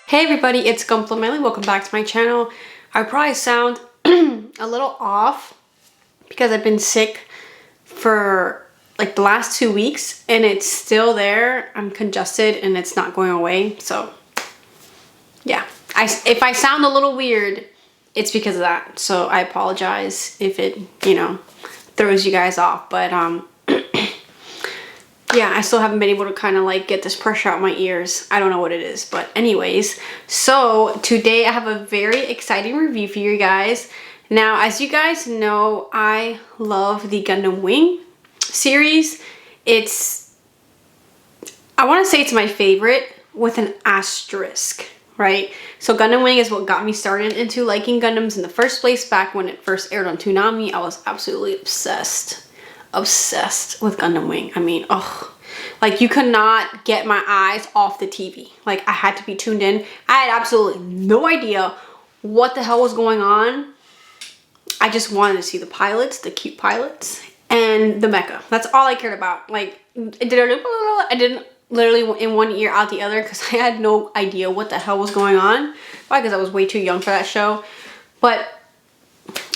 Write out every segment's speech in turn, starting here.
Hey everybody, it's Gumplemelly. Welcome back to my channel. I probably sound a little off because I've been sick for like the last 2 weeks and it's still there. I'm congested and it's not going away. So yeah, if I sound a little weird, it's because of that. So I apologize if it, throws you guys off. But yeah, I still haven't been able to kind of like get this pressure out my ears. I don't know what it is, but anyways. So today I have a very exciting review for you guys. Now, as you guys know, I love the Gundam Wing series. I want to say it's my favorite with an asterisk, right? So Gundam Wing is what got me started into liking Gundams in the first place. Back when it first aired on Toonami, I was absolutely obsessed with Gundam Wing. I mean, like you could not get my eyes off the TV. Like I had to be tuned in. I had absolutely no idea what the hell was going on. I just wanted to see the pilots, the cute pilots, and the mecha. That's all I cared about. Like I didn't literally in one ear out the other because I had no idea what the hell was going on. Probably because I was way too young for that show. But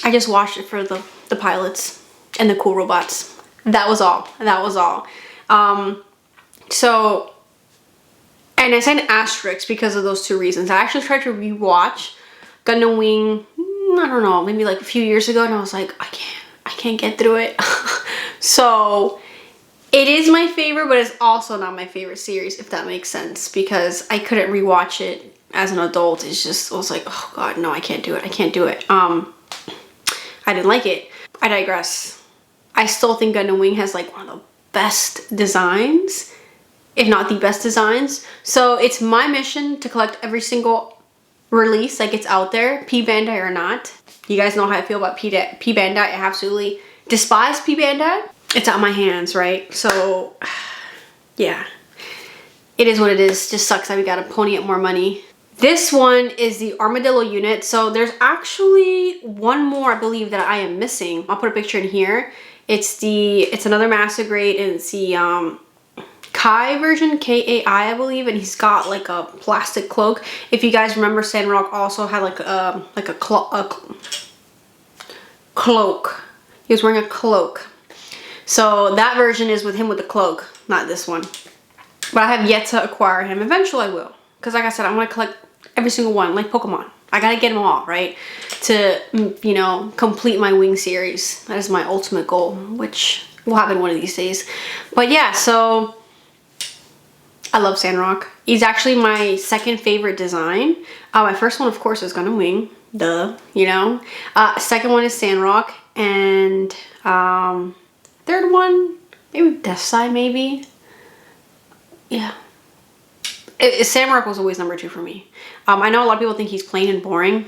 I just watched it for the pilots and the cool robots. That was all. That was all. So, and I said asterisk because of those two reasons. I actually tried to rewatch Gundam Wing, I don't know, maybe like a few years ago, and I was like, I can't get through it. So, it is my favorite, but it's also not my favorite series, if that makes sense, because I couldn't rewatch it as an adult. It's just, I was like, oh god, no, I can't do it. I can't do it. I didn't like it. I digress. I still think Gundam Wing has like one of the best designs, if not the best designs. So it's my mission to collect every single release that gets out there, P Bandai or not. You guys know how I feel about P Bandai. I absolutely despise P Bandai. It's out of my hands, right? So yeah, it is what it is. Just sucks that we gotta pony up more money. This one is the Armadillo unit. So there's actually one more, I believe, that I am missing. I'll put a picture in here. It's another master grade, and it's the Kai version, K-A-I, I believe, and he's got like a plastic cloak. If you guys remember, Sandrock also had like a cloak. He was wearing a cloak. So that version is with him with the cloak, not this one. But I have yet to acquire him. Eventually I will, because like I said, I want to collect every single one, like Pokemon. I gotta get them all, right? To, complete my Wing series. That is my ultimate goal, which will happen one of these days. But yeah, so I love Sandrock. He's actually my second favorite design. My first one, of course, is Gundam Wing. Duh, second one is Sandrock. And third one, maybe Death Side, maybe. Yeah. Sandrock was always number 2 for me. I know a lot of people think he's plain and boring.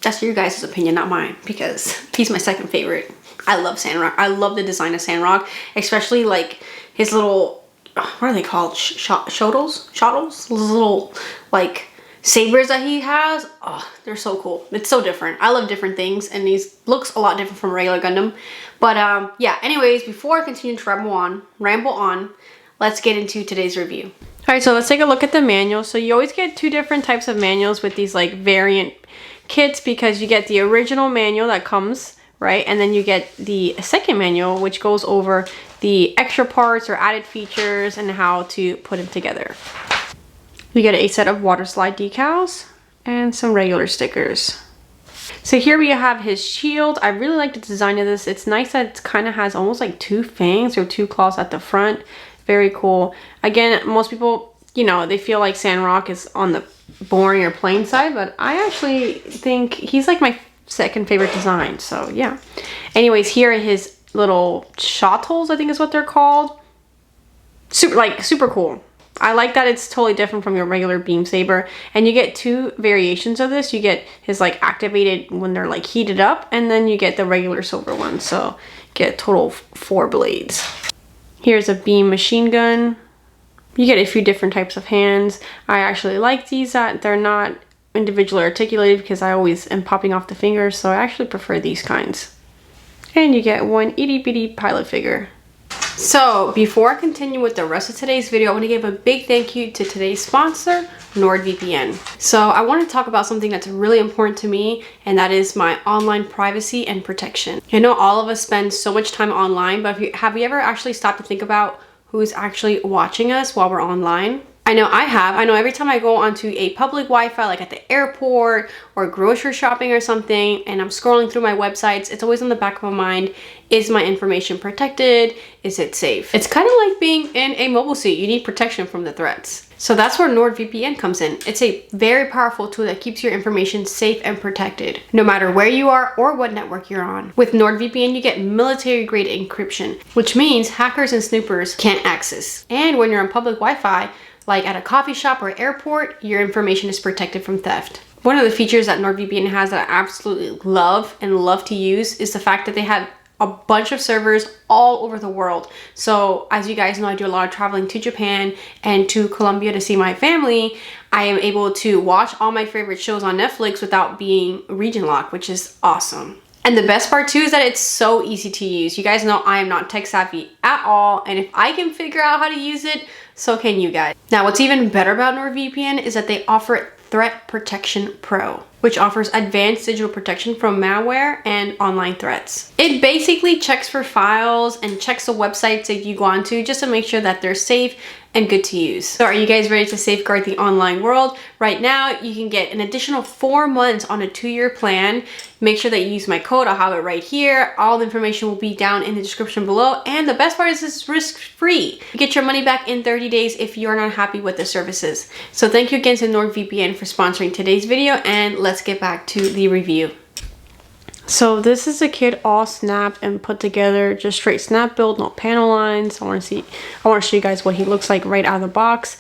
That's your guys' opinion, not mine, because he's my second favorite. I love Sandrock. I love the design of Sandrock, especially like his little, what are they called? Shottles? Those little like sabers that he has. Oh, they're so cool. It's so different. I love different things, and he looks a lot different from regular Gundam. But yeah, anyways, before I continue to ramble on, let's get into today's review. Alright, so let's take a look at the manual. So you always get 2 different types of manuals with these like variant kits, because you get the original manual that comes, right? And then you get the second manual, which goes over the extra parts or added features and how to put them together. You get a set of water slide decals and some regular stickers. So here we have his shield. I really like the design of this. It's nice that it kind of has almost like 2 fangs or 2 claws at the front. Very cool. Again, most people, they feel like Sandrock is on the boring or plain side, but I actually think he's like my second favorite design. So yeah. Anyways, here are his little shottles, I think is what they're called. Super cool. I like that it's totally different from your regular beam saber, and you get 2 variations of this. You get his like activated when they're like heated up, and then you get the regular silver one. So you get a total of 4 blades. Here's a beam machine gun. You get a few different types of hands. I actually like these that they're not individually articulated, because I always am popping off the fingers, so I actually prefer these kinds. And you get 1 itty bitty pilot figure. So before I continue with the rest of today's video, I want to give a big thank you to today's sponsor, NordVPN. So I want to talk about something that's really important to me, and that is my online privacy and protection. I know all of us spend so much time online, but have you ever actually stopped to think about who's actually watching us while we're online? I know I have. I know every time I go onto a public Wi-Fi, like at the airport or grocery shopping or something, and I'm scrolling through my websites, it's always on the back of my mind, is my information protected? Is it safe? It's kind of like being in a mobile suit. You need protection from the threats. So that's where NordVPN comes in. It's a very powerful tool that keeps your information safe and protected, no matter where you are or what network you're on. With NordVPN, you get military-grade encryption, which means hackers and snoopers can't access. And when you're on public Wi-Fi, like at a coffee shop or airport, your information is protected from theft. One of the features that NordVPN has that I absolutely love and love to use is the fact that they have a bunch of servers all over the world. So as you guys know, I do a lot of traveling to Japan and to Colombia to see my family. I am able to watch all my favorite shows on Netflix without being region locked, which is awesome. And the best part too is that it's so easy to use. You guys know I am not tech savvy at all, and if I can figure out how to use it, so can you guys. Now, what's even better about NordVPN is that they offer Threat Protection Pro, which offers advanced digital protection from malware and online threats. It basically checks for files and checks the websites that you go onto just to make sure that they're safe and good to use. So are you guys ready to safeguard the online world? Right now, you can get an additional 4 months on a 2-year plan. Make sure that you use my code. I'll have it right here. All the information will be down in the description below. And the best part is it's risk-free. You get your money back in 30 days if you're not happy with the services. So thank you again to NordVPN for sponsoring today's video, and let's get back to the review. So this is a kit all snapped and put together, just straight snap build, no panel lines. I want to show you guys what he looks like right out of the box.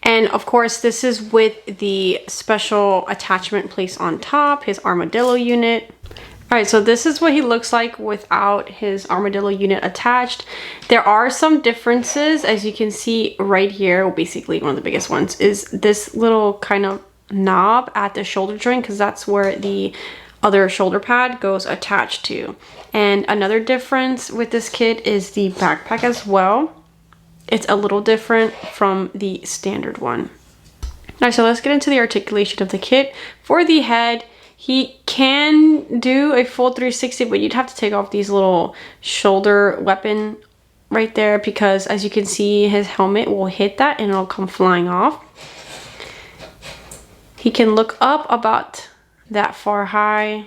And of course, this is with the special attachment placed on top, his Armadillo unit. All right, so this is what he looks like without his Armadillo unit attached. There are some differences, as you can see right here. Well, basically one of the biggest ones is this little kind of knob at the shoulder joint, because that's where the other shoulder pad goes attached to. And another difference with this kit is the backpack as well. It's a little different from the standard one. All right, so let's get into the articulation of the kit. For the head, he can do a full 360, but you'd have to take off these little shoulder weapon right there, because as you can see, his helmet will hit that and it'll come flying off. He can look up about that far high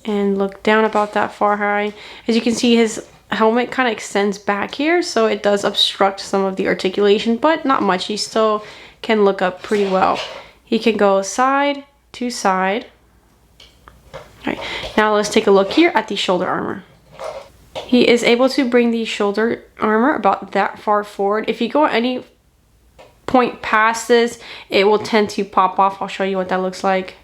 and look down about that far high. As you can see, his helmet kind of extends back here, so it does obstruct some of the articulation, but not much. He still can look up pretty well. He can go side to side. All right, now let's take a look here at the shoulder armor. He is able to bring the shoulder armor about that far forward. If you go any point past this, it will tend to pop off. I'll show you what that looks like.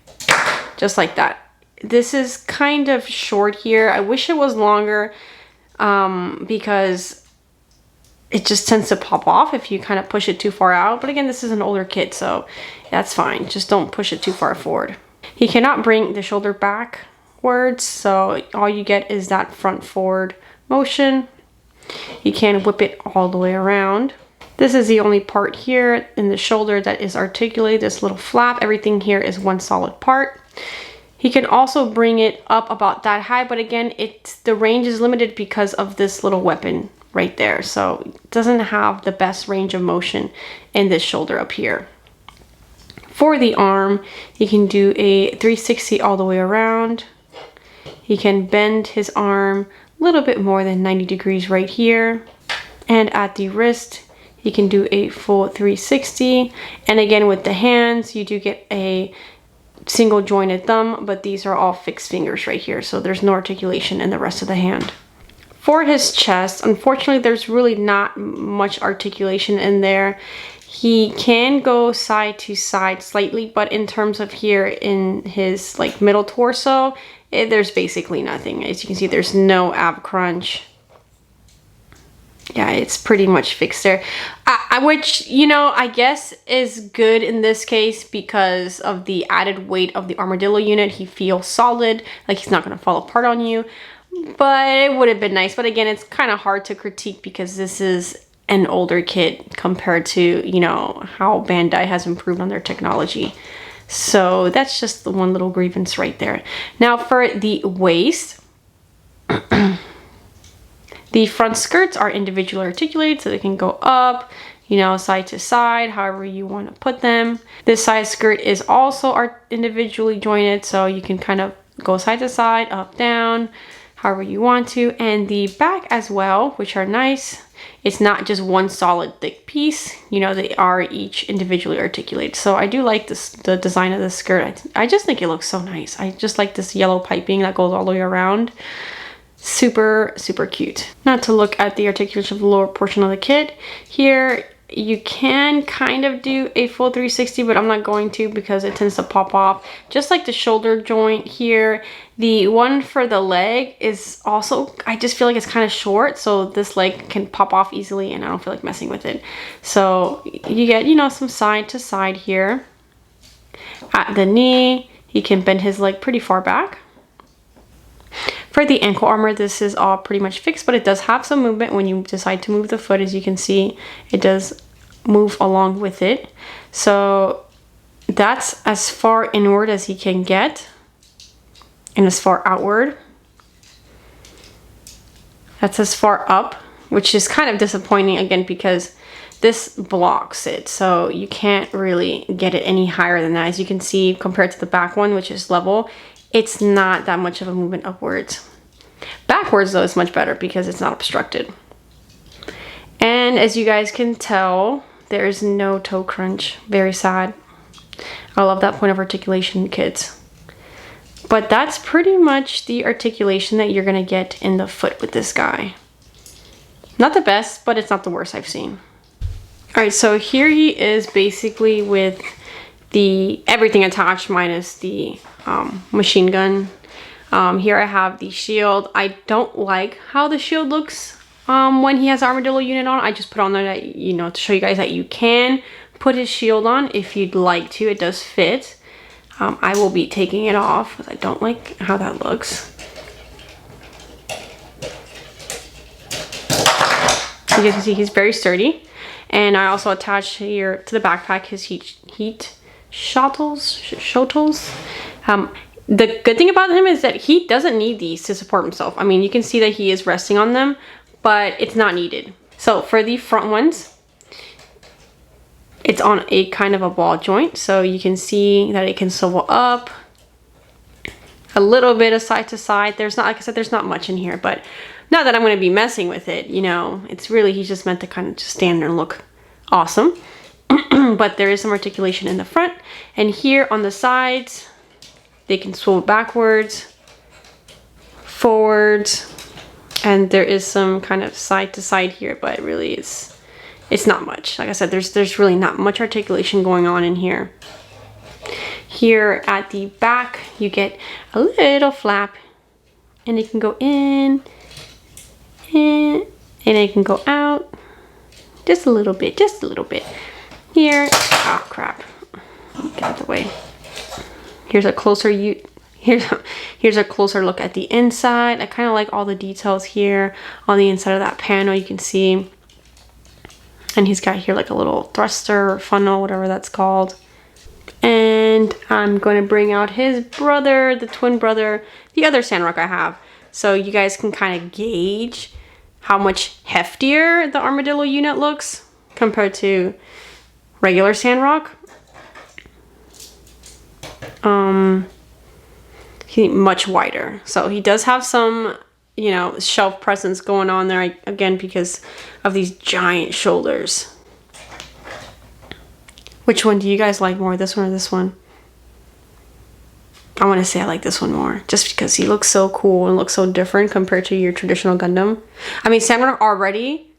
Just like that. This is kind of short here. I wish it was longer because it just tends to pop off if you kind of push it too far out. But again, this is an older kit, so that's fine. Just don't push it too far forward. He cannot bring the shoulder backwards, so all you get is that front forward motion. You can whip it all the way around. This is the only part here in the shoulder that is articulated, this little flap. Everything here is one solid part. He can also bring it up about that high, but again, the range is limited because of this little weapon right there. So it doesn't have the best range of motion in this shoulder up here. For the arm, he can do a 360 all the way around. He can bend his arm a little bit more than 90 degrees right here. And at the wrist, he can do a full 360. And again, with the hands, you do get a single jointed thumb, but these are all fixed fingers right here, so there's no articulation in the rest of the hand. For his chest, unfortunately, there's really not much articulation in there. He can go side to side slightly, but in terms of here in his like middle torso, there's basically nothing. As you can see, there's no ab crunch. Yeah, it's pretty much fixed there. Which, you know, I guess is good in this case because of the added weight of the Armadillo unit. He feels solid, like he's not going to fall apart on you. but it would have been nice. But again, it's kind of hard to critique because this is an older kit compared to, you know, how Bandai has improved on their technology. So that's just the one little grievance right there. Now for the waist, the front skirts are individually articulated, so they can go up, you know, side to side, however you want to put them. This side skirt is also individually jointed, so you can kind of go side to side, up, down, however you want to. And the back as well, which are nice. It's not just one solid thick piece, you know, they are each individually articulated. So I do like this, the design of the skirt. I just think it looks so nice. I just like this yellow piping that goes all the way around. Super, super cute. Now to look at the articulation of the lower portion of the kit. Here, you can kind of do a full 360, but I'm not going to because it tends to pop off. Just like the shoulder joint here. The one for the leg is also, I just feel like it's kind of short, so this leg can pop off easily and I don't feel like messing with it. So you get, you know, some side to side here. At the knee, he can bend his leg pretty far back. For the ankle armor, this is all pretty much fixed, but it does have some movement when you decide to move the foot. As you can see, it does move along with it. So that's as far inward as he can get and as far outward. That's as far up, which is kind of disappointing again because this blocks it, so you can't really get it any higher than that. As you can see, compared to the back one, which is level, it's not that much of a movement upwards. Backwards though is much better because it's not obstructed. And as you guys can tell, there's no toe crunch. Very sad. I love that point of articulation, kids. But that's pretty much the articulation that you're gonna get in the foot with this guy. Not the best, but it's not the worst I've seen. All right, so here he is basically with the everything attached minus the machine gun. Here I have the shield. I don't like how the shield looks when he has Armadillo unit on. I just put on there that, you know, to show you guys that you can put his shield on if you'd like to. It does fit. I will be taking it off because I don't like how that looks. So you can see he's very sturdy. And I also attached here to the backpack his heat shuttles. The good thing about him is that he doesn't need these to support himself. I mean, you can see that he is resting on them, but it's not needed. So for the front ones, it's on a kind of a ball joint. So you can see that it can swivel up a little bit of side to side. There's not, like I said, there's not much in here, but not that I'm going to be messing with it, you know. It's really, he's just meant to kind of just stand there and look awesome. But there is some articulation in the front, and here on the sides, they can swivel backwards, forwards, and there is some kind of side to side here, but really it's not much. Like I said, there's really not much articulation going on in here. Here at the back, you get a little flap, and it can go in, and it can go out, just a little bit, just a little bit. Here, oh crap, get out of the way. Here's a closer here's a closer look at the inside. I kind of like all the details here on the inside of that panel. You can see, and he's got here like a little thruster or funnel, whatever that's called. And I'm going to bring out his brother, the twin brother, the other Sandrock I have, so you guys can kind of gauge how much heftier the Armadillo unit looks compared to regular Sandrock. He's much wider, so he does have some, you know, shelf presence going on there, again because of these giant shoulders. Which one do you guys like more, this one or this one? I want to say I like this one more, just because he looks so cool and looks so different compared to your traditional Gundam. I mean, Sandrock already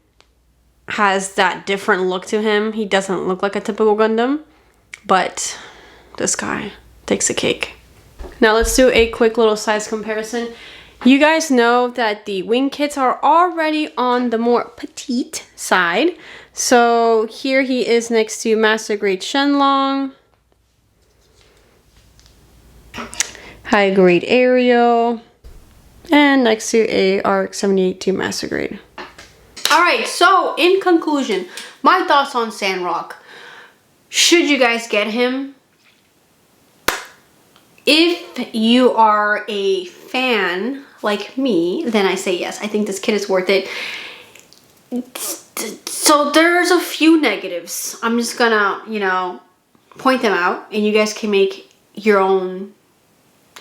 has that different look to him. He doesn't look like a typical Gundam, but this guy takes the cake. Now let's do a quick little size comparison. You guys know that the wing kits are already on the more petite side. So here he is next to Master Grade Shenlong, High Grade Ariel, And next to a RX-78 Master Grade. Alright, so in conclusion, my thoughts on Sandrock. Should you guys get him? If you are a fan like me, then I say yes. I think this kit is worth it. So there's a few negatives. I'm just gonna, you know, point them out, and you guys can make your own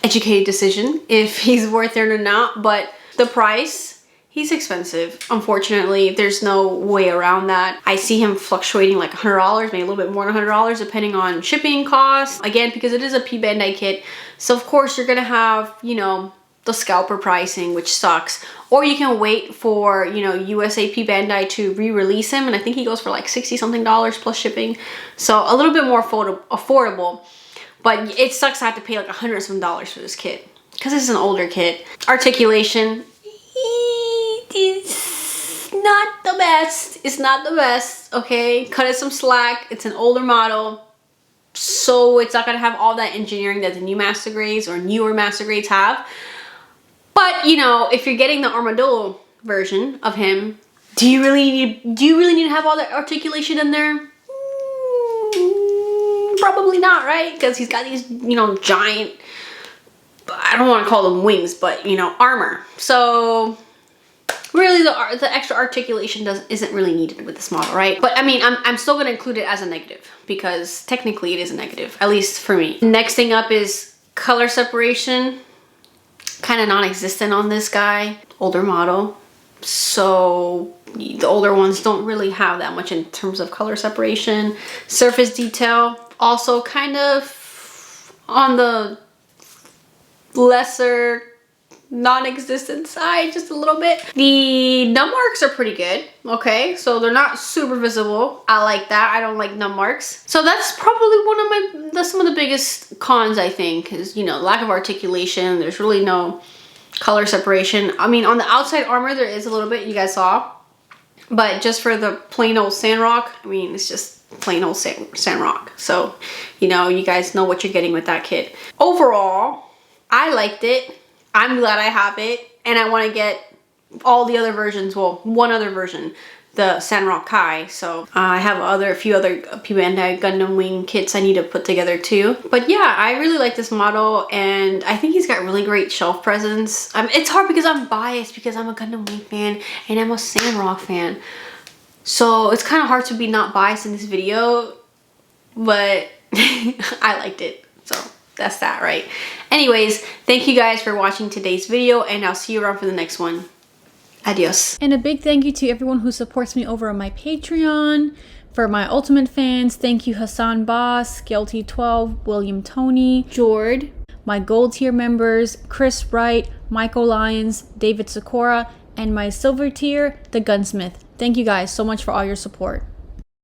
educated decision if he's worth it or not. But the price, he's expensive. Unfortunately, there's no way around that. I see him fluctuating like $100, maybe a little bit more than $100, depending on shipping costs. Again, because it is a P Bandai kit, so of course you're gonna have, you know, the scalper pricing, which sucks. Or you can wait for, you know, USA P Bandai to re-release him, and I think he goes for like 60 something dollars plus shipping, so a little bit more affordable. But it sucks I have to pay like $100 some for this kit because this is an older kit. Articulation, it's not the best. It's not the best, okay? Cut it some slack. It's an older model, so it's not gonna have all that engineering that the new Master Grades or newer Master Grades have. But, you know, if you're getting the Armadillo version of him, do you really need to have all that articulation in there? Probably not, right? Because he's got these, you know, giant, I don't want to call them wings, but, you know, armor. So really the extra articulation isn't really needed with this model, right? But I mean, I'm still going to include it as a negative because technically it is a negative, at least for me. Next thing up is color separation. Kind of non-existent on this guy. Older model, so the older ones don't really have that much in terms of color separation. Surface detail, also kind of on the lesser non-existent side, just a little bit. The numb marks are pretty good, okay? So they're not super visible. I like that. I don't like numb marks. So that's probably some of the biggest cons, I think, is, you know, lack of articulation. There's really no color separation. I mean, on the outside armor, there is a little bit, you guys saw. But just for the plain old Sandrock, I mean, it's just plain old Sandrock. So, you know, you guys know what you're getting with that kit. Overall, I liked it. I'm glad I have it, and I want to get all the other versions, well, one other version, the Sandrock Kai. So I have a few other P Bandai Gundam Wing kits I need to put together too. But yeah, I really like this model, and I think he's got really great shelf presence. It's hard because I'm biased because I'm a Gundam Wing fan and I'm a Sandrock fan. So it's kind of hard to be not biased in this video, but I liked it. So that's that, right? Anyways, thank you guys for watching today's video, and I'll see you around for the next one. Adios. And a big thank you to everyone who supports me over on my Patreon. For my Ultimate fans, thank you Hassan Boss, Guilty12, William Tony, Jord. My Gold tier members, Chris Wright, Michael Lyons, David Sikora, and my Silver tier, The Gunsmith. Thank you guys so much for all your support.